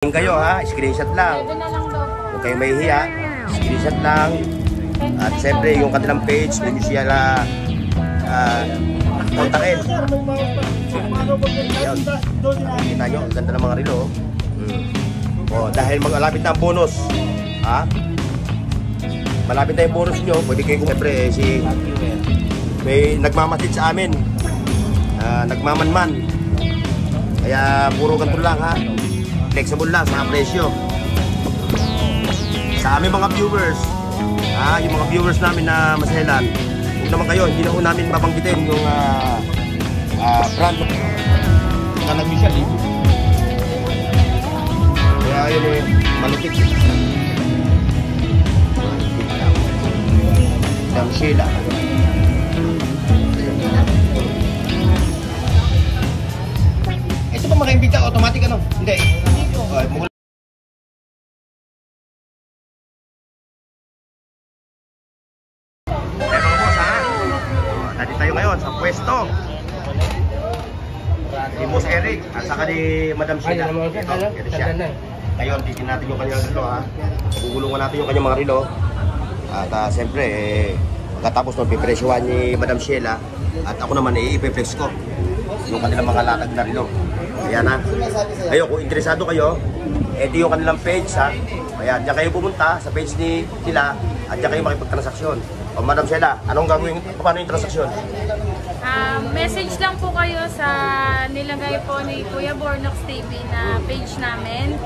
Kayo ha, screenshot lang. Huwag kayong mahihiya, screenshot lang. At siyempre yung kanilang page, doon nyo siya kontakin. Ayun, nakikita nyo, ang ganda ng mga relo. Dahil malapit na ang bonus, ha? Malapit na yung bonus nyo, pwede kayo siyempre may nagmamatit sa amin, nagmamanman. Kaya puro ganito lang ha, flexible lang sa presyo. Sa aming mga viewers, yung mga viewers namin na maselan, huwag naman kayo, hindi na po namin babanggitin yung brand na nag-visual eh. Kaya yun eh, malupit. Damsela. Ito ba makaimbita? Automatic ano? Hindi. Nandito tayo ngayon sa pwesto ni Boss Eric at saka ni Madam Sheila. Ito siya. Ngayon, titin natin yung kanyang relo ha. Gugulungan natin yung kanyang mga relo. At siyempre, pagkatapos nung pipresyohan ni Madam Sheila at ako naman i-flex ko yung kanilang mga latag na relo. Ayan ha. Ngayon, kung interesado kayo, ito yung kanilang page ha. Ayan, diyan kayo pumunta sa page ni nila at diyan kayo makipagtransaksyon. O Madam Sheila, anong gagawin? Paano yung transaksyon? Message lang po kayo sa nilagay po ni Kuya Bornox TV na page namin.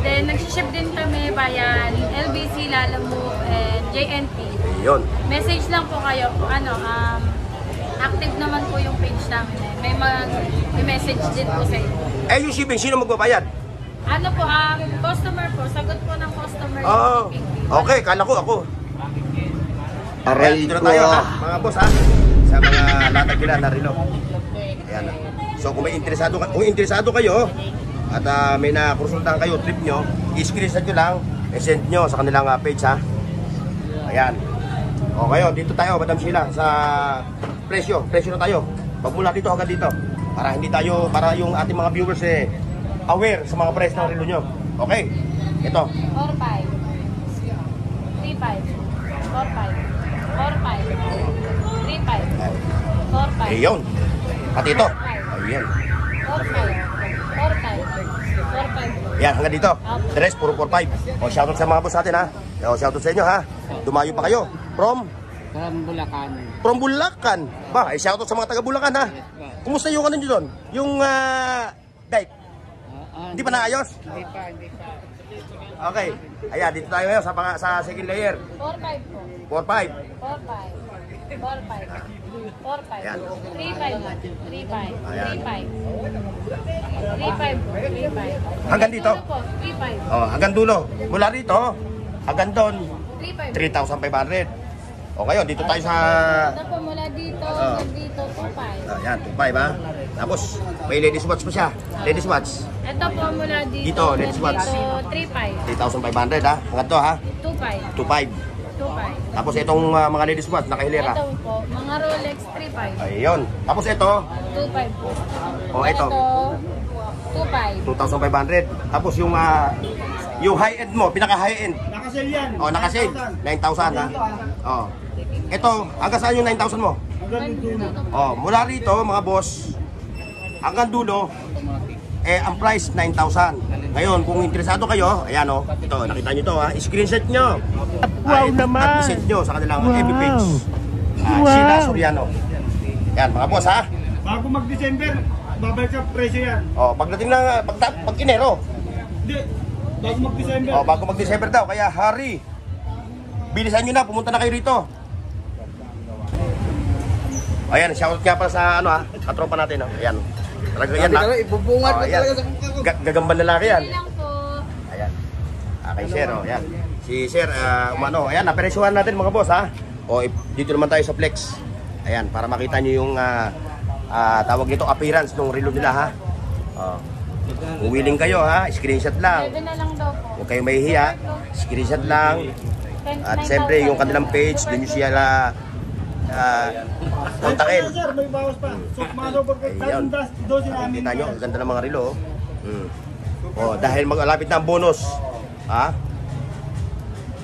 Then, nagsiship din kami via LBC, Lalamove, and JNT. Yun. Message lang po kayo. Active naman po yung page namin. May message din po sa inyo. Yung shipping, sino magbabayad? Ano po, customer po. Sagot po ng customer yung shipping. Okay, kala ko ako. Aray dito na ko tayo ha, mga boss ha. Sa mga latag nila na relo. Ayan ha. So kung may interesado kayo at may nakonsultahan kayo, trip nyo, i-screenshot nyo lang, i-send nyo sa kanilang page ha. Ayan. O kayo, dito tayo Madam Sheila sa presyo na tayo. Pagmula dito hanggang dito. Para yung ating mga viewers aware sa mga price ng relo nyo. Okay, ito 4-5 3-5 4-5 4-5 3-5 4-5 ayun. Pati ito. Ayan. 4-5 4-5 4-5 Yan, hanggang dito. The rest, puro 4-5. O, shoutout sa mga boss natin ha. O, shoutout sa inyo ha. Dumayo pa kayo. From Bulacan. From Bulacan. Ba, shoutout sa mga taga Bulacan ha. Kumusta yung ano nyo doon? Yung dike? Hindi pa naayos? Hindi pa. Okay. Ayan, dito tayo ngayon sa second layer. 4-5 po. 4-5. 4-5 4-5 Ayan. 3-5 Ayan. 3-5 Hanggang dito? 3-5 O, hanggang dulo. Mula rito, hanggang doon, 3-5 3,500. O, ngayon, dito tayo sa... Ito po mula dito hanggang dito 2-5 Ayan, 2.5 ha. Tapos, may ladies watch pa siya. Ladies watch. Ito po mula dito Dito, ladies watch. 3-5 3,500 ha. Hanggang to ha. 2-5 2.5. 2-5 Tapos itong mga ladies watch, nakahilera. Ito po, mga Rolex 3-5 Ayun. Tapos ito, 2-5 po. o ito, 2-5 2,500. Tapos yung high-end mo, pinaka-high-end. Nakasale yan. O, nakasale. 9,000 ha. O. Ito, hanggang saan yung 9,000 mo? Hanggang dulo. O, mula rito mga boss, hanggang dulo, ang price 9,000. Ngayon, kung interesado kayo, ayan o, ito, nakita nyo to ha, screenshot nyo. Wow naman! At message nyo sa kanilang FB page. Sheila Soriano. Yan, mga boss ha. Bago mag-December, babalik sa presyo yan. O, pagdating na, pag Enero. Hindi, bago mag-December. O, bago mag-December daw, kaya hurry. Bilisan nyo na, pumunta na kayo rito. Ayan, shoutout nga pala sa katropa natin. Ayan. Talaga yan ha. Ibubungad ko talaga sa Gagamban lalaki yan. lang po. Ayan. Kay Sir, ayan. Si Sir, ayan, naperesyuhan natin mga boss ha. O, dito naman tayo sa Flex. Ayan, para makita nyo yung tawag nito, appearance ng relo nila ha. Kung willing kayo ha, screenshot lang. Pwede na lang daw po. Huwag kayong mahihiya, screenshot lang. At siyempre, yung kanilang page, doon nyo siya kontakin. Sir, may bawas pa. So, mga robot, Ayun. doon namin. Kita nyo, ang ganda ng mga relo. Dahil malapit na ang bonus. Ha?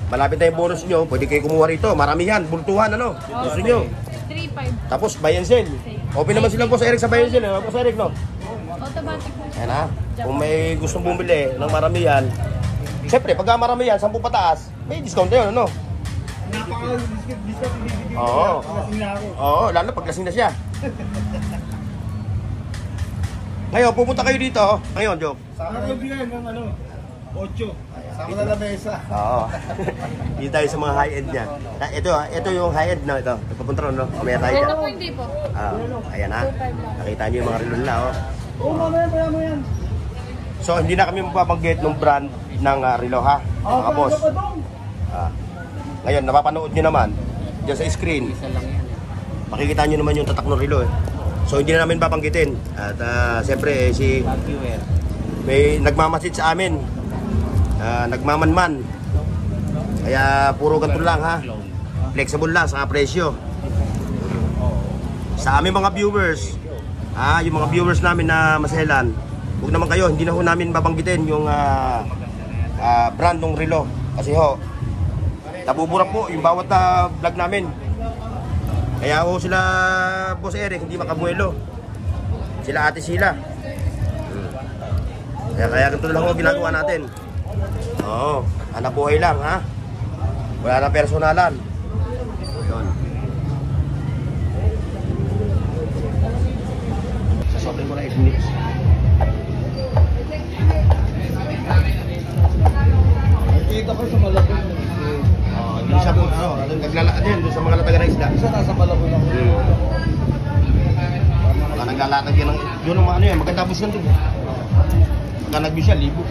Malapit na yung bonus nyo, pwede kayo kumuha rito. Maramihan, bultuhan, ano? Gusto nyo. 3.5. Tapos, buy and sell. Open naman silang Boss Eric sa buy and sell. Boss Eric, no? Automatic po. Ayan ha. Kung may gustong bumili ng maramihan, siyempre, pagka maramihan, 10 pataas, may discount na yun, ano? Napaka-discount ibibigay ko. Oo. Lasing na ako. Oo, lalo pag lasing na siya. Ngayon, pupunta kayo dito. Ngayon, Joke. Sana ko bigay ng 8. Sama na lamesa. Oo. Dito tayo sa mga high-end niya. Ito yung high-end na ito. Pupunta ron, no? May tayo Ito dyan. po hindi po. Ayan ha. 2.5 lang. Nakita niyo yung mga relo nila, oh. Oo, mamaya mo yan. So, hindi na kami mapabanggit ng brand ng relo, ha? Mga boss. Ngayon, napapanood nyo naman dyan sa screen. Isa lang yan. Makikita nyo naman yung tatak ng relo, eh. So, hindi na namin babanggitin. At siyempre, si Baguio may nagmamasid sa amin. Nagmamanman. Kaya puro ganito lang, ha? Flexible lang sa presyo. Sa aming mga viewers, yung mga viewers namin na maselan, huwag naman kayo, hindi na ho namin babanggitin yung brand ng relo. Kasi ho, nabubura po yung bawat vlog namin. Kaya ho sila Boss Eric hindi makabuelo. Sila ate sila. Kaya ganito lang ho ginagawa natin. Oo, anak buhay lang, ha? Wala na personalan. Yun. Sasoblin ko na 8 minutes. Kita ko sa Malabon. Hindi siya po, naglalakad din doon sa mga latagan ng isda. Isa nasa Malabon ako. Mga naglalakad yan ng, doon ang ano yan, maganda bus yan doon. Pagka nag-bus yan, libo.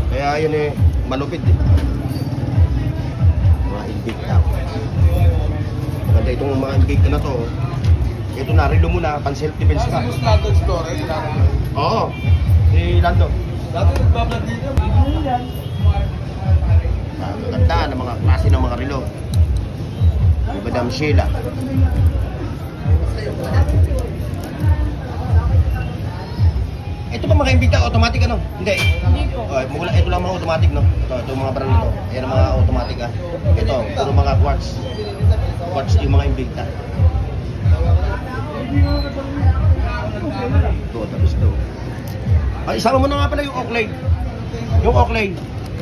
Kaya yun eh, malupit eh. Mga Invicta. Maganda itong mga Invicta na to. Ito na, relo mo na, pan self-defense ka. Mas Lando Explorer, Oo, si Lando. dati nagbablog dito, bibili yan. Maganda ng mga klase ng mga relo. Yung Madam Sheila. Ito ba mga Invicta, automatic ano? Hindi. Hindi po. Ito lang mga automatic, no? Ito mga brand nito. Ayan ang mga automatic, ha? Ito, puro mga quartz. Quartz yung mga Invicta. Ito, tapos ito. Isama mo na nga pala yung Oakley. Yung Oakley.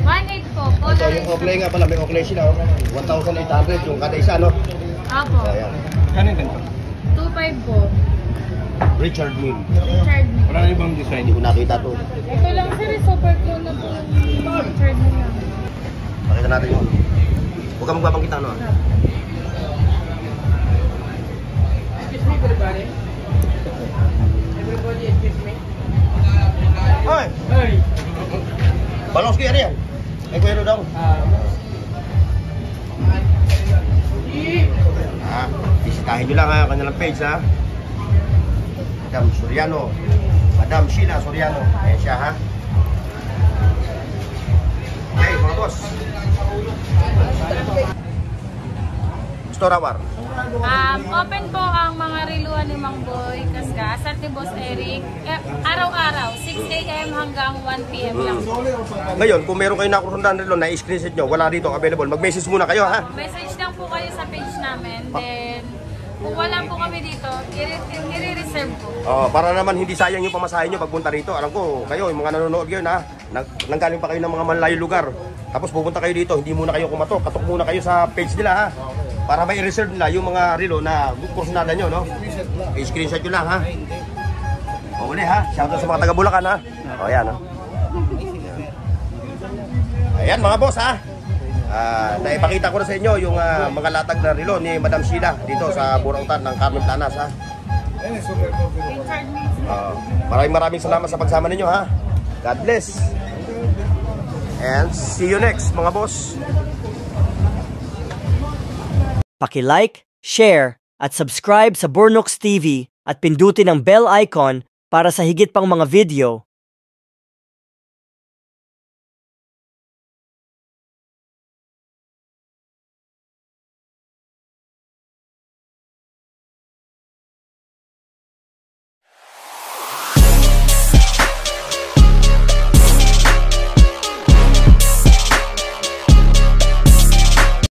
1.8 po. Ito, yung Oakley nga pala, may Oakley sila. 1,800 yung kada isa, no? Apo. Ayan. Kano yung ganito? 2.5 po. Richard Mille. Richard. Wala na ibang design. Hindi ko nakita to. Ito lang sir, super cool na po. Richard mo lang. Pakita natin yun. Huwag ka magbabangkita, no? Excuse me, everybody. Everybody, excuse me. Hoy! Hey! Balongski, ano yan? May kwero daw. Bisitahin nyo lang ha, kanilang page ha. Madam Soriano. Madam Sheila Soriano. Ayan siya ha. Okay, mga boss. Store hour. Open po ang mga reluan ni Mang Boy Kaskas at ni Boss Eric. Araw-araw, 6 a.m. hanggang 1 p.m. lang. Ngayon, kung meron kayo nakusundan relo na i-screenshot nyo, wala dito available. Mag-message muna kayo ha. Message lang po kayo sa page namin. Then, kung wala po kami dito, i-reserve po. Para naman hindi sayang yung pamasahe nyo pagpunta rito. Alam ko, kayo, yung mga nanonood ngayon ha, nanggaling pa kayo ng mga malayo lugar. Tapos pupunta kayo dito, hindi muna kayo kumatok. Katok muna kayo sa page nila ha. Para may i-reserve nila yung mga relo na kursunada nyo, no? I-screenshot nyo lang ha. O uli ha, shoutout sa mga taga Bulacan ha. O yan ha. Ayan mga boss ha. Naipakita ko na sa inyo yung mga latag na relo ni Madam Sheila dito sa Burautan ng Carmen Planas ha. Richard Mills. Maraming salamat sa pagsama ninyo ha. God bless. And see you next mga boss. Paki-like, share, at subscribe sa Bornox TV at pindutin ang bell icon para sa higit pang mga video.